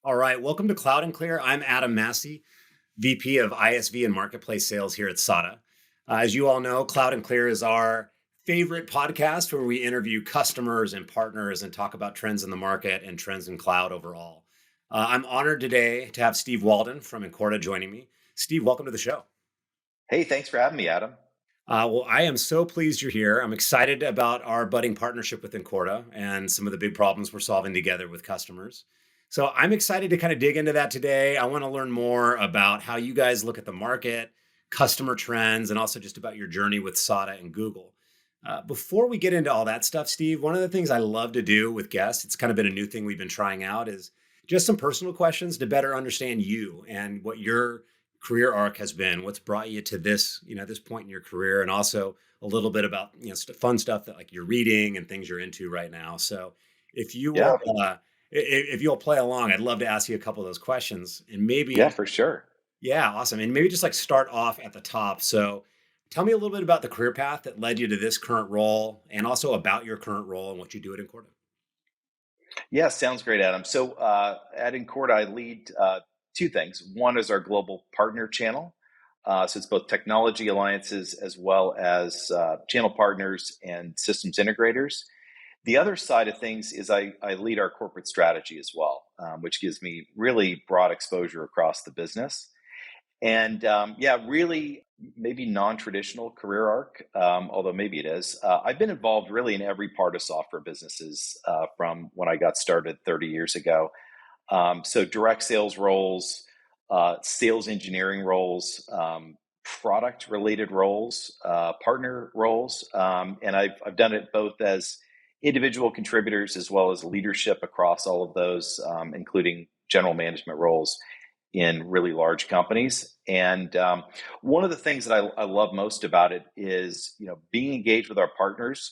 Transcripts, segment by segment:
All right, welcome to Cloud and Clear. I'm Adam Massey, VP of ISV and Marketplace Sales here at SADA. As you all know, Cloud and Clear is our favorite podcast where we interview customers and partners and talk about trends in the market and trends in cloud overall. I'm honored today to have Steve Walden from Incorta joining me. Steve, welcome to the show. Hey, thanks for having me, Adam. Well, I am so pleased you're here. I'm excited about our budding partnership with Incorta and some of the big problems we're solving together with customers. So I'm excited to kind of dig into that today. I want to learn more about how you guys look at the market, customer trends, and also just about your journey with SADA and Google. Before we get into all that stuff, Steve, one of the things I love to do with guests, it's kind of been a new thing we've been trying out, is just some personal questions to better understand you and what your career arc has been, what's brought you to this point in your career, and also a little bit about fun stuff that like you're reading and things you're into right now. So if you Yeah, will if you'll play along, I'd love to ask you a couple of those questions and yeah, maybe, for sure. yeah, awesome. And maybe just like start off at the top. So tell me a little bit about the career path that led you to this current role and also about your current role and what you do at Incorta. Yeah, sounds great, Adam. So at Incorta, I lead two things. One is our global partner channel. So it's both technology alliances as well as channel partners and systems integrators. The other side of things is I lead our corporate strategy as well, which gives me really broad exposure across the business. And yeah, really maybe non-traditional career arc, although maybe it is. I've been involved really in every part of software businesses from when I got started 30 years ago. So direct sales roles, sales engineering roles, product related roles, partner roles. And I've done it both as individual contributors as well as leadership across all of those, including general management roles in really large companies. And one of the things that I love most about it is, being engaged with our partners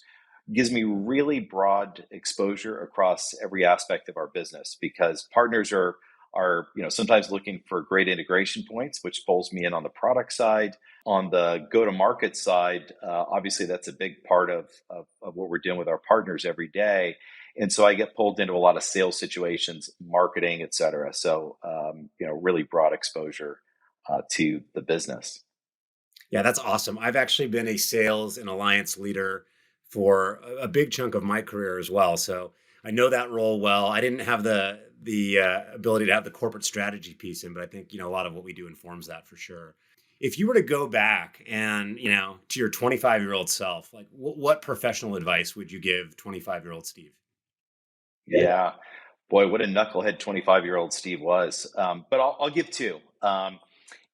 gives me really broad exposure across every aspect of our business because partners are sometimes looking for great integration points, which pulls me in on the product side. On the go-to-market side, obviously that's a big part of what we're doing with our partners every day. And so I get pulled into a lot of sales situations, marketing, et cetera. So, really broad exposure to the business. Yeah, that's awesome. I've actually been a sales and alliance leader for a big chunk of my career as well. So I know that role well. I didn't have the ability to have the corporate strategy piece in, but I think a lot of what we do informs that for sure. If you were to go back and to your 25-year-old self, like what professional advice would you give 25-year-old Steve? Yeah. Boy, what a knucklehead 25-year-old Steve was. But I'll give two.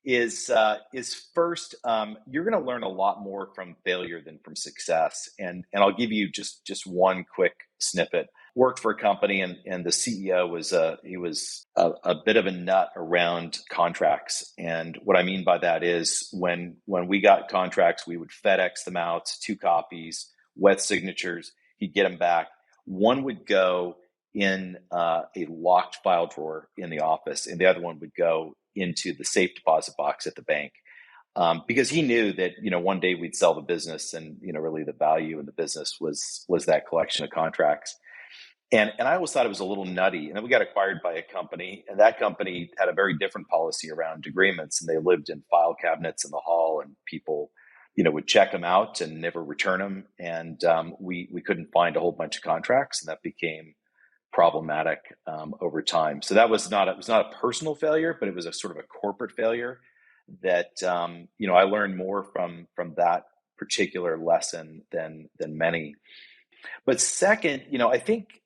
Is first, you're going to learn a lot more from failure than from success. And I'll give you just one quick snippet. Worked for a company, and the CEO was a bit of a nut around contracts. And what I mean by that is when we got contracts, we would FedEx them out, 2 copies, wet signatures. He'd get them back. One would go in a locked file drawer in the office, and the other one would go into the safe deposit box at the bank, because he knew that one day we'd sell the business, and really the value in the business was that collection of contracts. And I always thought it was a little nutty. And then we got acquired by a company, and that company had a very different policy around agreements, and they lived in file cabinets in the hall, and people would check them out and never return them. And we couldn't find a whole bunch of contracts, and that became problematic over time. So it was not a personal failure, but it was a sort of a corporate failure that I learned more from that particular lesson than many. But second, I think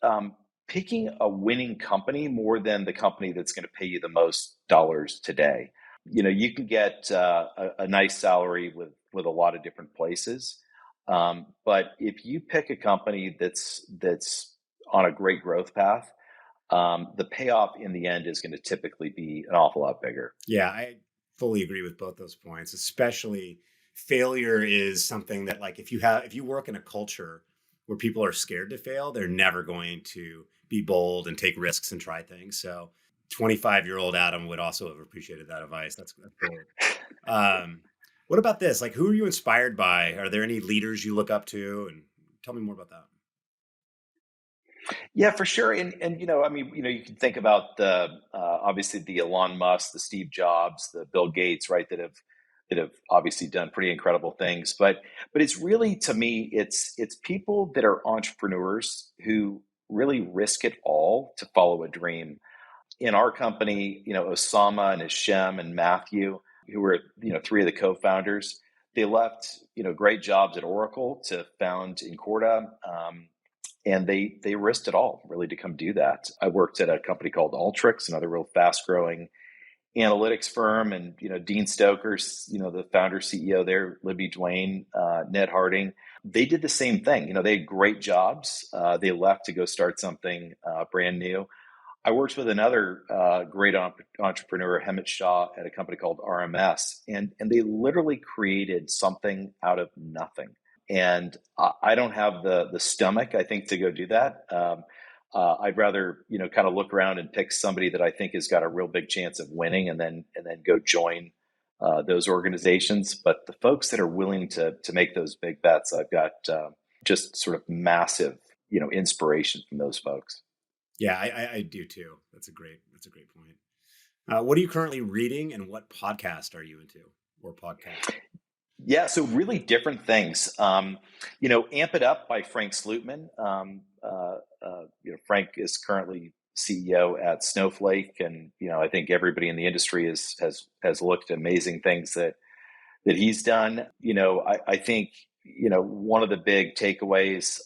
picking a winning company more than the company that's going to pay you the most dollars today. You can get a nice salary with a lot of different places, but if you pick a company that's on a great growth path, the payoff in the end is going to typically be an awful lot bigger. Yeah, I fully agree with both those points. Especially failure is something that like if you work in a culture where people are scared to fail, they're never going to be bold and take risks and try things. So 25-year-old Adam would also have appreciated that advice. That's cool. What about this? Like, who are you inspired by? Are there any leaders you look up to? And tell me more about that. Yeah, for sure. And I mean, you can think about the obviously the Elon Musk, the Steve Jobs, the Bill Gates, right? That have obviously done pretty incredible things. But it's really, to me, it's people that are entrepreneurs who really risk it all to follow a dream. In our company, Osama and Hashem and Matthew, who were, three of the co-founders, they left, great jobs at Oracle to found Incorta. And they risked it all really to come do that. I worked at a company called Alteryx, another real fast growing analytics firm, and Dean Stokers, the founder CEO there, Libby Duane, Ned Harding, they did the same thing. They had great jobs. They left to go start something brand new. I worked with another great entrepreneur, Hemant Shah, at a company called RMS, and they literally created something out of nothing. And I don't have the stomach, I think, to go do that. I'd rather kind of look around and pick somebody that I think has got a real big chance of winning, and then go join those organizations. But the folks that are willing to make those big bets, I've got just sort of massive inspiration from those folks. Yeah, I do too. That's a great point. What are you currently reading, and what podcast are you into, or podcast? Yeah, so really different things. Amp It Up by Frank Slootman. Frank is currently CEO at Snowflake, and I think everybody in the industry has looked at amazing things that he's done. I think one of the big takeaways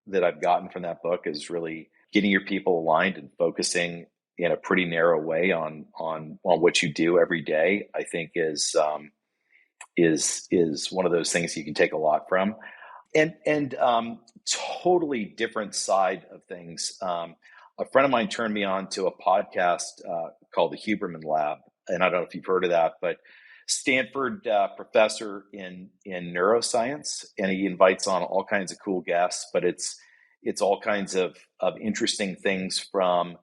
that I've gotten from that book is really getting your people aligned and focusing in a pretty narrow way on what you do every day. I think is one of those things you can take a lot from, and totally different side of things. A friend of mine turned me on to a podcast called the Huberman Lab, and I don't know if you've heard of that, but Stanford professor in neuroscience, and he invites on all kinds of cool guests, but it's all kinds of interesting things from,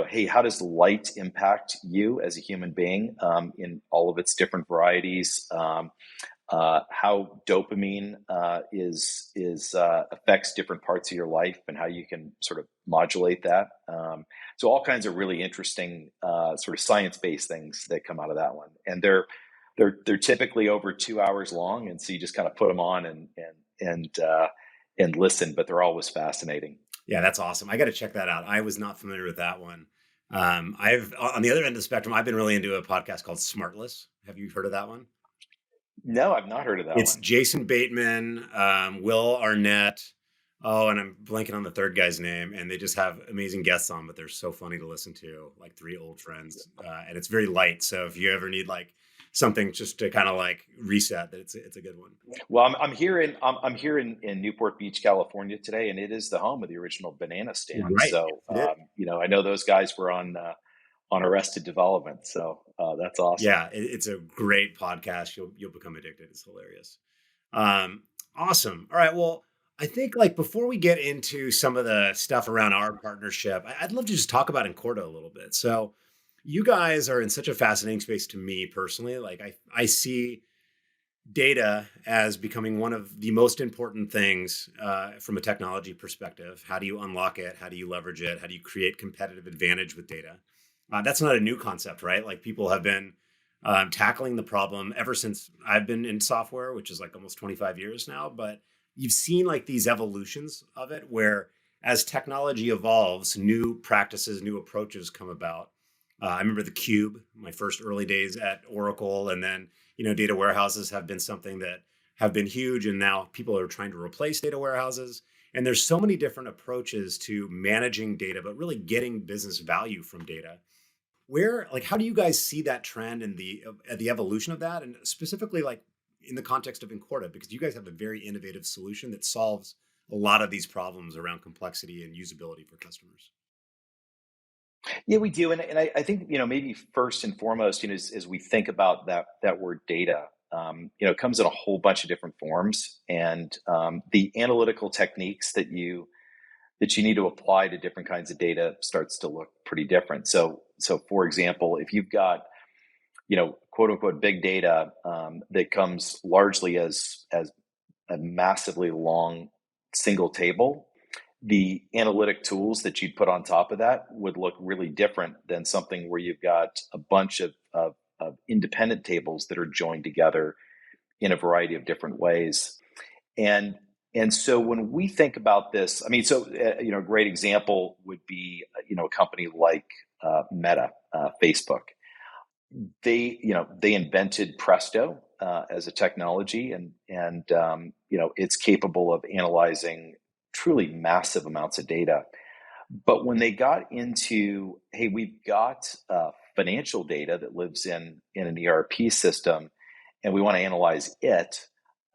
hey, how does light impact you as a human being in all of its different varieties? How dopamine is affects different parts of your life, and how you can sort of modulate that. So all kinds of really interesting sort of science-based things that come out of that one, and they're typically over 2 hours long, and so you just kind of put them on and listen, but they're always fascinating. Yeah, that's awesome. I got to check that out. I was not familiar with that one. I've on the other end of the spectrum, I've been really into a podcast called Smartless. Have you heard of that one? No, I've not heard of that It's one. Jason Bateman, Will Arnett. Oh, and I'm blanking on the third guy's name. And they just have amazing guests on, but they're so funny to listen to, like three old friends. And it's very light. So if you ever need like something just to kind of like reset, that it's a good one. Well, I'm here in Newport Beach, California today, and it is the home of the original Banana Stand. Right. So I know those guys were on Arrested Development. So that's awesome. Yeah, it's a great podcast. You'll become addicted. It's hilarious. Awesome. All right. Well, I think like before we get into some of the stuff around our partnership, I'd love to just talk about Incorta a little bit. So you guys are in such a fascinating space to me personally. Like I see data as becoming one of the most important things from a technology perspective. How do you unlock it? How do you leverage it? How do you create competitive advantage with data? That's not a new concept, right? Like people have been tackling the problem ever since I've been in software, which is like almost 25 years now. But you've seen like these evolutions of it where as technology evolves, new practices, new approaches come about. I remember the cube, my first early days at Oracle, and then data warehouses have been something that have been huge, and now people are trying to replace data warehouses. And there's so many different approaches to managing data, but really getting business value from data. How do you guys see that trend and the evolution of that, and specifically like in the context of Incorta, because you guys have a very innovative solution that solves a lot of these problems around complexity and usability for customers. Yeah, we do, and I think maybe first and foremost, as we think about that word data, it comes in a whole bunch of different forms, and the analytical techniques that you need to apply to different kinds of data starts to look pretty different. So for example, if you've got quote unquote big data that comes largely as a massively long single table, the analytic tools that you'd put on top of that would look really different than something where you've got a bunch of independent tables that are joined together in a variety of different ways. And and so when we think about this, I mean, a great example would be a company like Meta, Facebook. They invented Presto as a technology, and it's capable of analyzing truly massive amounts of data. But when they got into, hey, we've got financial data that lives in an ERP system, and we want to analyze it,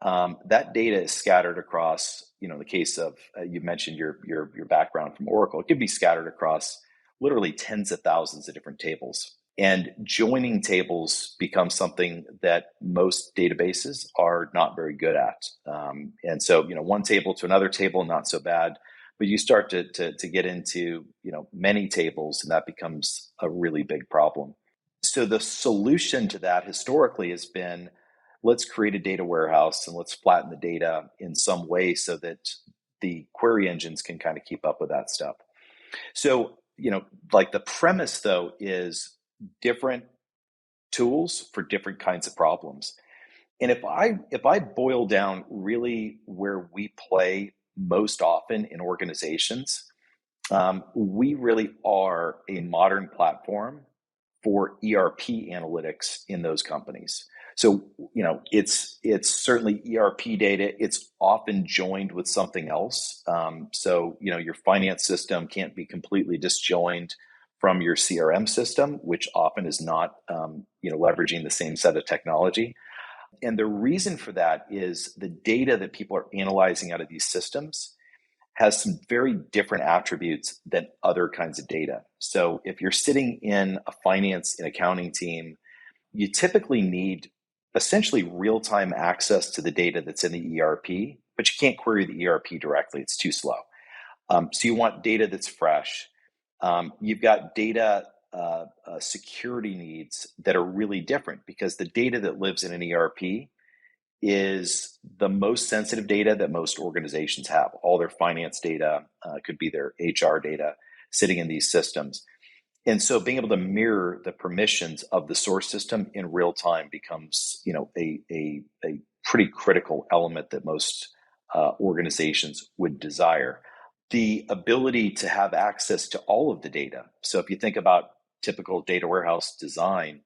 that data is scattered across. In the case of you mentioned your background from Oracle, it could be scattered across literally tens of thousands of different tables. And joining tables becomes something that most databases are not very good at. And so, one table to another table, not so bad. But you start to get into, many tables, and that becomes a really big problem. So the solution to that historically has been, let's create a data warehouse and let's flatten the data in some way so that the query engines can kind of keep up with that stuff. So, like the premise though is different tools for different kinds of problems. And if I boil down really where we play most often in organizations, we really are a modern platform for ERP analytics in those companies. So, it's certainly ERP data. It's often joined with something else. So, your finance system can't be completely disjoined from your CRM system, which often is not, leveraging the same set of technology. And the reason for that is the data that people are analyzing out of these systems has some very different attributes than other kinds of data. So if you're sitting in a finance and accounting team, you typically need essentially real-time access to the data that's in the ERP, but you can't query the ERP directly. It's too slow. So you want data that's fresh. You've got data security needs that are really different because the data that lives in an ERP is the most sensitive data that most organizations have. All their finance data could be their HR data sitting in these systems. And so being able to mirror the permissions of the source system in real time becomes, a pretty critical element that most organizations would desire. The ability to have access to all of the data. So if you think about typical data warehouse design,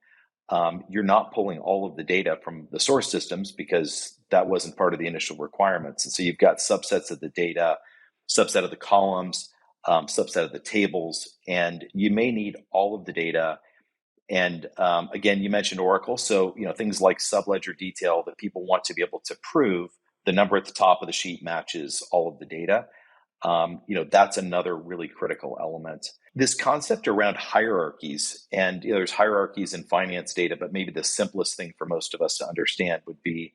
you're not pulling all of the data from the source systems because that wasn't part of the initial requirements. And so you've got subsets of the data, subset of the columns, subset of the tables, and you may need all of the data. And again, you mentioned Oracle. So, things like subledger detail that people want to be able to prove the number at the top of the sheet matches all of the data. That's another really critical element. This concept around hierarchies, and there's hierarchies in finance data, but maybe the simplest thing for most of us to understand would be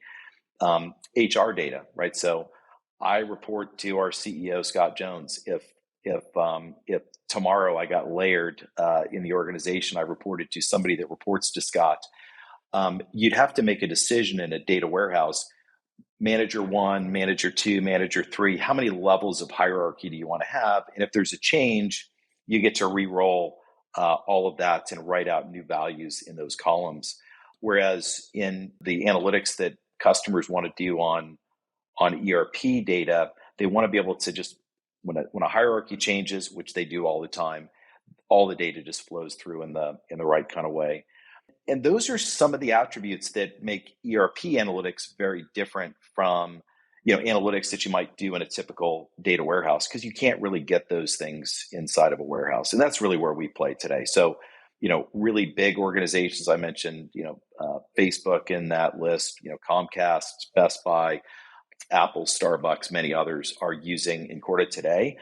HR data, right? So I report to our CEO, Scott Jones. If tomorrow I got layered in the organization, I reported to somebody that reports to Scott. You'd have to make a decision in a data warehouse. Manager 1, manager 2, manager 3, how many levels of hierarchy do you want to have? And if there's a change, you get to re-roll all of that and write out new values in those columns. Whereas in the analytics that customers want to do on ERP data, they want to be able to just, when a hierarchy changes, which they do all the time, all the data just flows through in the right kind of way. And those are some of the attributes that make ERP analytics very different from, analytics that you might do in a typical data warehouse, because you can't really get those things inside of a warehouse. And that's really where we play today. So, really big organizations, I mentioned, Facebook in that list, Comcast, Best Buy, Apple, Starbucks, many others are using Incorta today.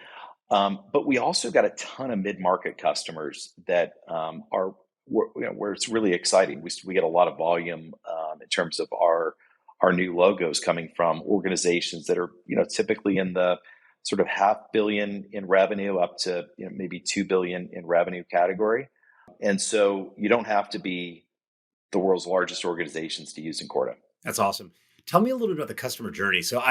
But we also got a ton of mid-market customers that are where it's really exciting. We get a lot of volume in terms of our new logos coming from organizations that are typically in the sort of $500 million in revenue up to maybe $2 billion in revenue category. And so you don't have to be the world's largest organizations to use Incorta. That's awesome. Tell me a little bit about the customer journey. So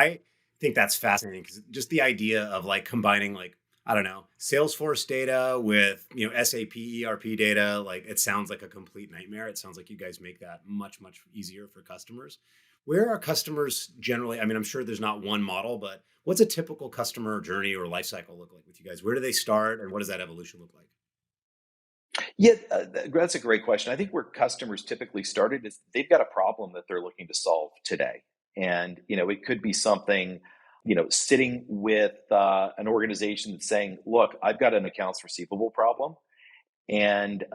think that's fascinating because just the idea of like combining like, I don't know, Salesforce data with, SAP ERP data, like it sounds like a complete nightmare. It sounds like you guys make that much, much easier for customers. Where are customers generally? I mean, I'm sure there's not one model, but what's a typical customer journey or life cycle look like with you guys? Where do they start and what does that evolution look like? Yeah, that's a great question. I think where customers typically started is they've got a problem that they're looking to solve today. And, it could be something, sitting with an organization that's saying, look, I've got an accounts receivable problem. And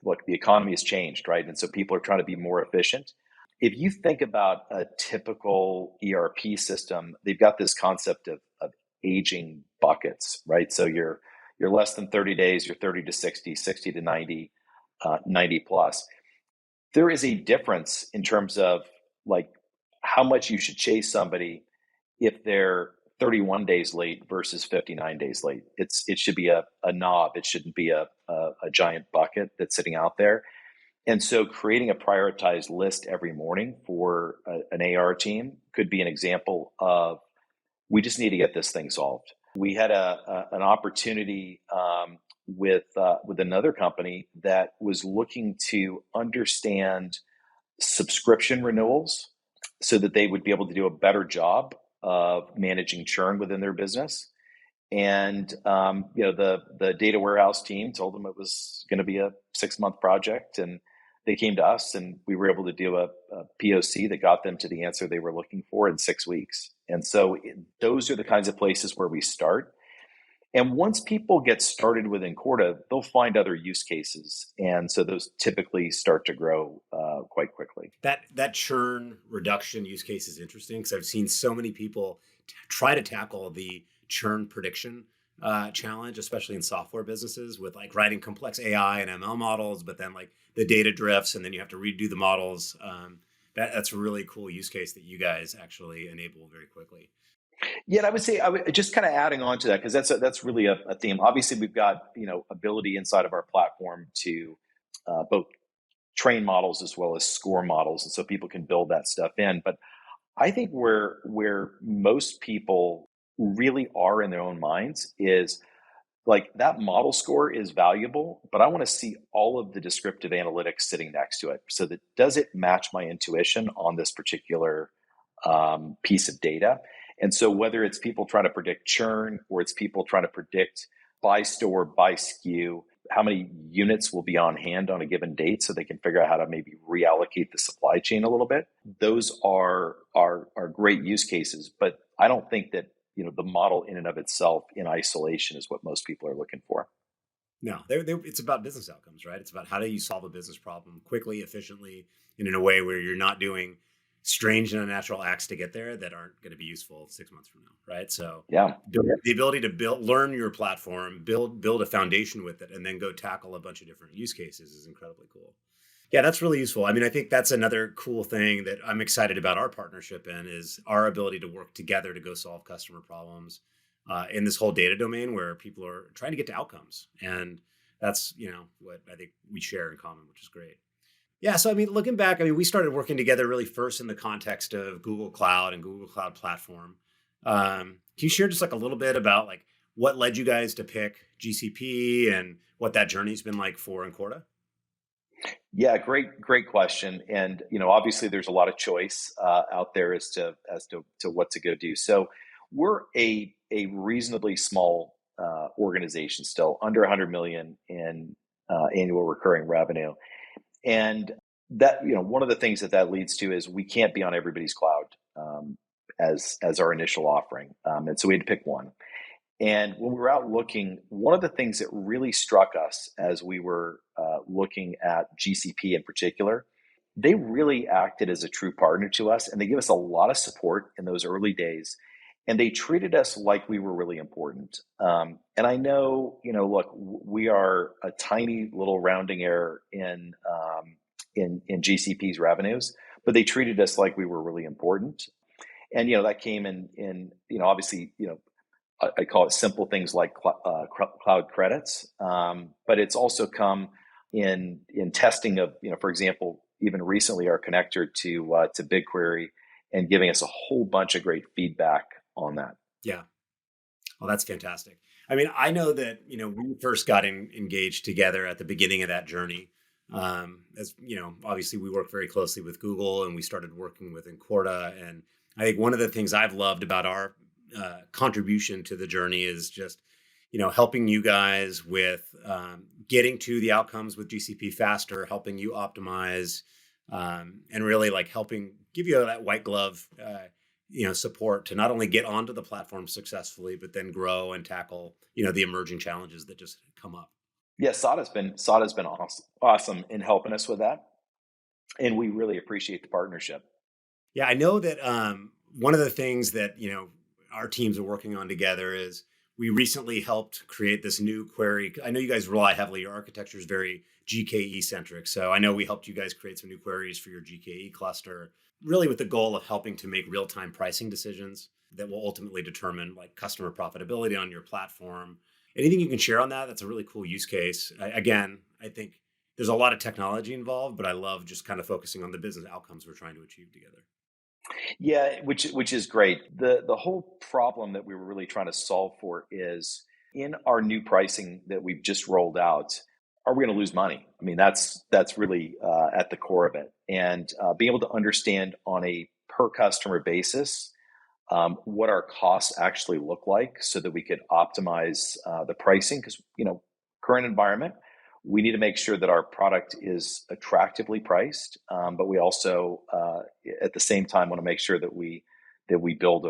look, the economy has changed, right? And so people are trying to be more efficient. If you think about a typical ERP system, they've got this concept of aging buckets, right? So you're less than 30 days, you're 30 to 60, 60 to 90, 90 plus. There is a difference in terms of like how much you should chase somebody if they're 31 days late versus 59 days late. It should be a knob. It shouldn't be a giant bucket that's sitting out there. And so creating a prioritized list every morning for an AR team could be an example of we just need to get this thing solved. We had an opportunity with another company that was looking to understand subscription renewals so that they would be able to do a better job of managing churn within their business. And the data warehouse team told them it was going to be a 6-month project, and they came to us, and we were able to do a POC that got them to the answer they were looking for in 6 weeks. And so those are the kinds of places where we start. And once people get started with Incorta, they'll find other use cases, and so those typically start to grow quite quickly. That churn reduction use case is interesting because I've seen so many people try to tackle the churn prediction challenge, especially in software businesses, with like writing complex AI and ML models, but then like the data drifts, and then you have to redo the models. That's a really cool use case that you guys actually enable very quickly. Yeah, and I would say I would just kind of adding on to that because that's really a theme. Obviously, we've got ability inside of our platform to both train models as well as score models, and so people can build that stuff in. But I think where most people really are in their own minds is like that model score is valuable, but I want to see all of the descriptive analytics sitting next to it. So that does it match my intuition on this particular piece of data? And so whether it's people trying to predict churn or it's people trying to predict by store, by SKU, how many units will be on hand on a given date so they can figure out how to maybe reallocate the supply chain a little bit. Those are great use cases, but I don't think that the model in and of itself in isolation is what most people are looking for. No, it's about business outcomes, right? It's about how do you solve a business problem quickly, efficiently, and in a way where you're not doing strange and unnatural acts to get there that aren't going to be useful 6 months from now, right? So Yeah. the ability to learn your platform, build a foundation with it, and then go tackle a bunch of different use cases is incredibly cool. Yeah, that's really useful. I mean, I think that's another cool thing that I'm excited about our partnership in is our ability to work together to go solve customer problems in this whole data domain where people are trying to get to outcomes. And that's, what I think we share in common, which is great. Yeah. So, I mean, looking back, I mean, we started working together really first in the context of Google Cloud and Google Cloud Platform. Can you share just like a little bit about like what led you guys to pick GCP and what that journey's been like for Incorta? Yeah, great question. And obviously, there's a lot of choice out there as to what to go do. So we're a reasonably small organization still, under 100 million in annual recurring revenue. And that, one of the things that leads to is we can't be on everybody's cloud as our initial offering. And so we had to pick one. And when we were out looking, one of the things that really struck us as we were looking at GCP in particular, they really acted as a true partner to us, and they gave us a lot of support in those early days. And they treated us like we were really important. And I know, look, we are a tiny little rounding error in GCP's revenues, but they treated us like we were really important. And that came in obviously I call it simple things like cloud credits, but it's also come in testing of for example, even recently our connector to BigQuery and giving us a whole bunch of great feedback on that. Yeah. Well, that's fantastic. I mean, I know that, we first got engaged together at the beginning of that journey. As obviously we work very closely with Google, and we started working with Incorta. And I think one of the things I've loved about our contribution to the journey is just, helping you guys with getting to the outcomes with GCP faster, helping you optimize, and really like helping give you that white glove support to not only get onto the platform successfully, but then grow and tackle, the emerging challenges that just come up. Yeah, SADA's been awesome in helping us with that, and we really appreciate the partnership. Yeah, I know that one of the things that, our teams are working on together is we recently helped create this new query. I know you guys rely heavily, your architecture is very GKE centric. So I know we helped you guys create some new queries for your GKE cluster, really with the goal of helping to make real-time pricing decisions that will ultimately determine like customer profitability on your platform. Anything you can share on that? That's a really cool use case. Again, I think there's a lot of technology involved, but I love just kind of focusing on the business outcomes we're trying to achieve together. Yeah, which is great. The whole problem that we were really trying to solve for is in our new pricing that we've just rolled out. Are we going to lose money? I mean, that's really at the core of it, and being able to understand on a per customer basis what our costs actually look like, so that we could optimize the pricing. Because current environment, we need to make sure that our product is attractively priced, but we also, at the same time, want to make sure that we build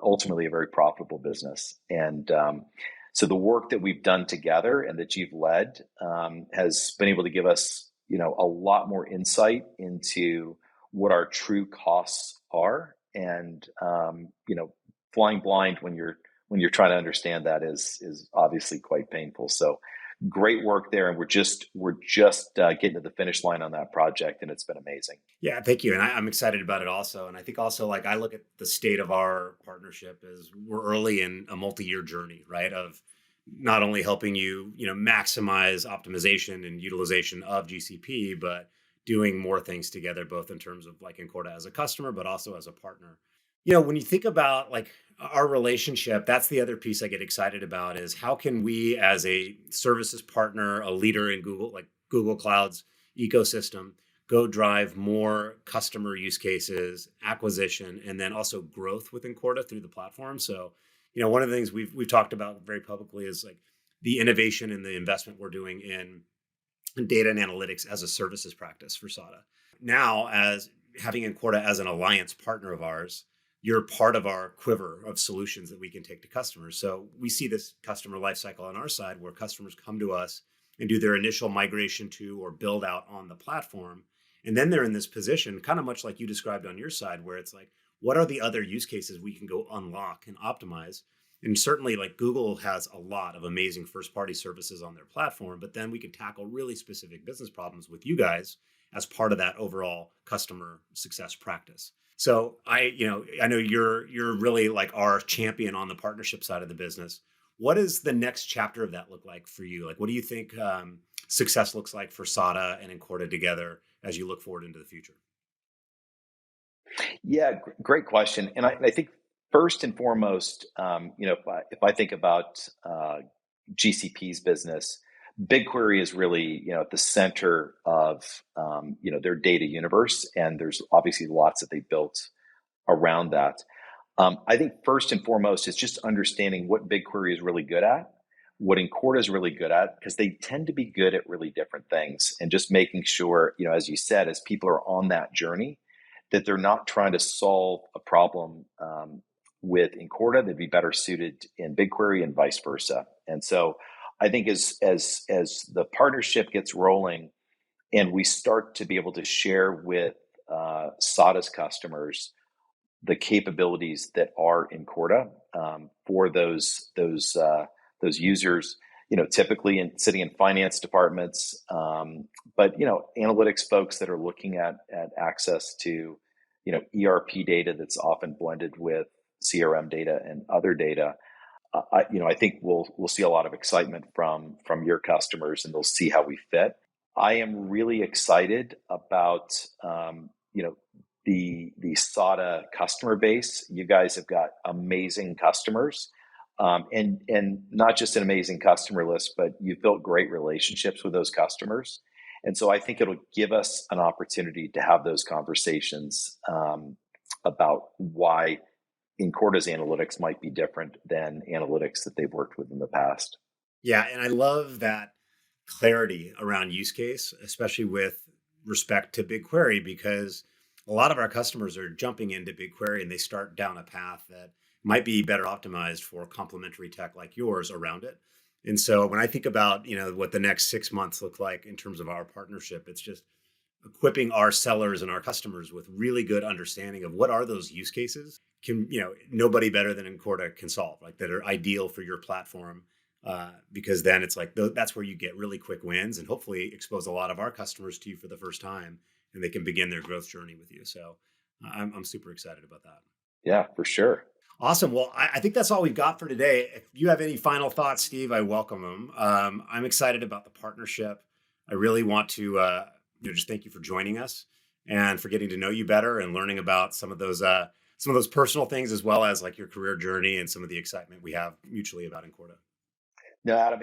ultimately a very profitable business. And so the work that we've done together and that you've led has been able to give us, a lot more insight into what our true costs are, and flying blind when you're trying to understand that is obviously quite painful. So great work there, and we're just getting to the finish line on that project, and it's been amazing. Yeah, thank you. And I'm excited about it also. And I think also, like, I look at the state of our partnership as we're early in a multi-year journey, right? Of not only helping you, maximize optimization and utilization of GCP, but doing more things together, both in terms of like Incorta as a customer, but also as a partner. When you think about like our relationship, that's the other piece I get excited about is how can we as a services partner, a leader in Google, like Google Cloud's ecosystem, go drive more customer use cases, acquisition, and then also growth with Incorta through the platform. So, one of the things we've talked about very publicly is like the innovation and the investment we're doing in data and analytics as a services practice for SADA. Now, as having Incorta as an alliance partner of ours, you're part of our quiver of solutions that we can take to customers. So we see this customer lifecycle on our side where customers come to us and do their initial migration to or build out on the platform. And then they're in this position, kind of much like you described on your side, where it's like, what are the other use cases we can go unlock and optimize? And certainly like Google has a lot of amazing first party services on their platform, but then we can tackle really specific business problems with you guys as part of that overall customer success practice. So I know you're really like our champion on the partnership side of the business. What does the next chapter of that look like for you? Like, what do you think success looks like for SADA and Incorta together as you look forward into the future? Yeah, great question. And I think first and foremost, if I think about GCP's business, BigQuery is really, at the center of, their data universe. And there's obviously lots that they built around that. I think first and foremost is just understanding what BigQuery is really good at, what Incorta is really good at, because they tend to be good at really different things. And just making sure, as you said, as people are on that journey, that they're not trying to solve a problem with Incorta, they'd be better suited in BigQuery and vice versa. And so I think as the partnership gets rolling and we start to be able to share with SADA's customers the capabilities that are Incorta for those users, typically sitting in finance departments, but analytics folks that are looking at access to ERP data that's often blended with CRM data and other data. I think we'll see a lot of excitement from your customers, and they'll see how we fit. I am really excited about the SADA customer base. You guys have got amazing customers, and not just an amazing customer list, but you've built great relationships with those customers. And so I think it'll give us an opportunity to have those conversations about why Incorta's analytics might be different than analytics that they've worked with in the past. Yeah, and I love that clarity around use case, especially with respect to BigQuery, because a lot of our customers are jumping into BigQuery and they start down a path that might be better optimized for complementary tech like yours around it. And so when I think about, what the next 6 months look like in terms of our partnership, it's just equipping our sellers and our customers with really good understanding of what are those use cases nobody better than Incorta can solve, like that are ideal for your platform. Because then it's like that's where you get really quick wins and hopefully expose a lot of our customers to you for the first time, and they can begin their growth journey with you. So I'm super excited about that. Yeah, for sure. Awesome. Well, I think that's all we've got for today. If you have any final thoughts, Steve, I welcome them. I'm excited about the partnership. I really want to just thank you for joining us and for getting to know you better and learning about some of those personal things, as well as like your career journey and some of the excitement we have mutually about Incorta. No, Adam,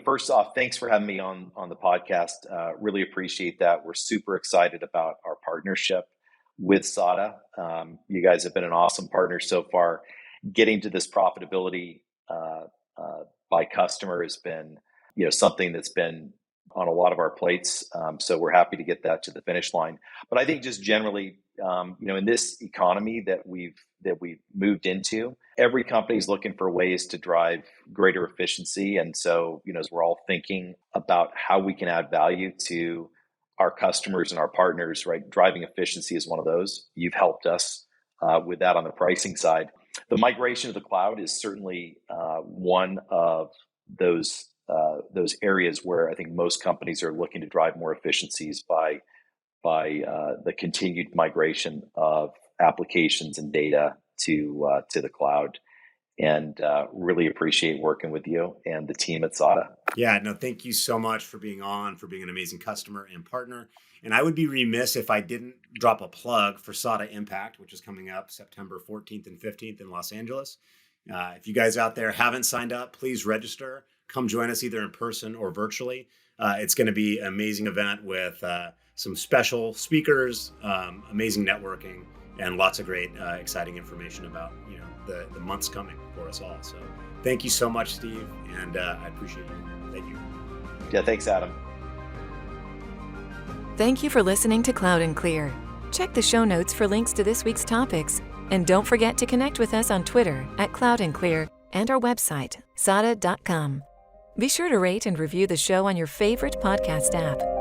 first off, thanks for having me on the podcast. Really appreciate that. We're super excited about our partnership with SADA. You guys have been an awesome partner so far. Getting to this profitability by customer has been, something that's been on a lot of our plates. So we're happy to get that to the finish line. But I think just generally, in this economy that we've moved into, every company is looking for ways to drive greater efficiency. And so, as we're all thinking about how we can add value to our customers and our partners, right? Driving efficiency is one of those. You've helped us with that on the pricing side. The migration to the cloud is certainly one of those areas where I think most companies are looking to drive more efficiencies by the continued migration of applications and data to the cloud. And really appreciate working with you and the team at SADA. Yeah, no, thank you so much for being an amazing customer and partner. And I would be remiss if I didn't drop a plug for SADA Impact, which is coming up September 14th and 15th in Los Angeles. If you guys out there haven't signed up, please register. Come join us either in person or virtually. It's going to be an amazing event with some special speakers, amazing networking, and lots of great, exciting information about the months coming for us all. So thank you so much, Steve, and I appreciate you. Thank you. Yeah, thanks, Adam. Thank you for listening to Cloud and Clear. Check the show notes for links to this week's topics, and don't forget to connect with us on Twitter @Cloud and Clear and our website, sada.com. Be sure to rate and review the show on your favorite podcast app.